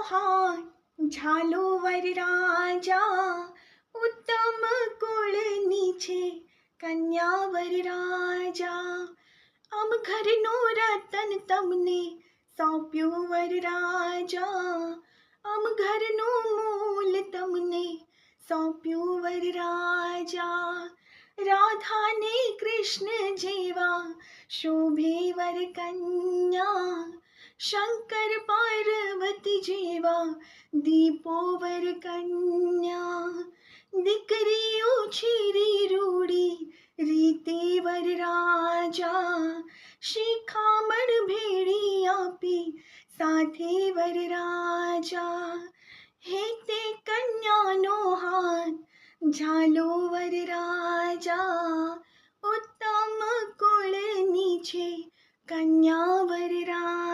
હાથ ઝાલો વરરાજા, ઉત્તમ કુળની છે કન્યા વરરાજા. આમ ઘરનું રતન તમને સોંપ્યું વરરાજા, આમ ઘરનું મૂલ તમને સોંપ્યું વરરાજા. રાધાને કૃષ્ણ જેવા શોભે વર કન્યા, શંકર પાર્વતી જેવા દીપો વર કન્યા. દીકરી ઉછેરી રૂડી રીતે વરરાજા, શિખામણ ભેળી આપી સાથે વરરાજા. હે તે કન્યાનો હાથ ઝાલો વરરાજા, ઉત્તમ કુળની છે કન્યા વરરાજા.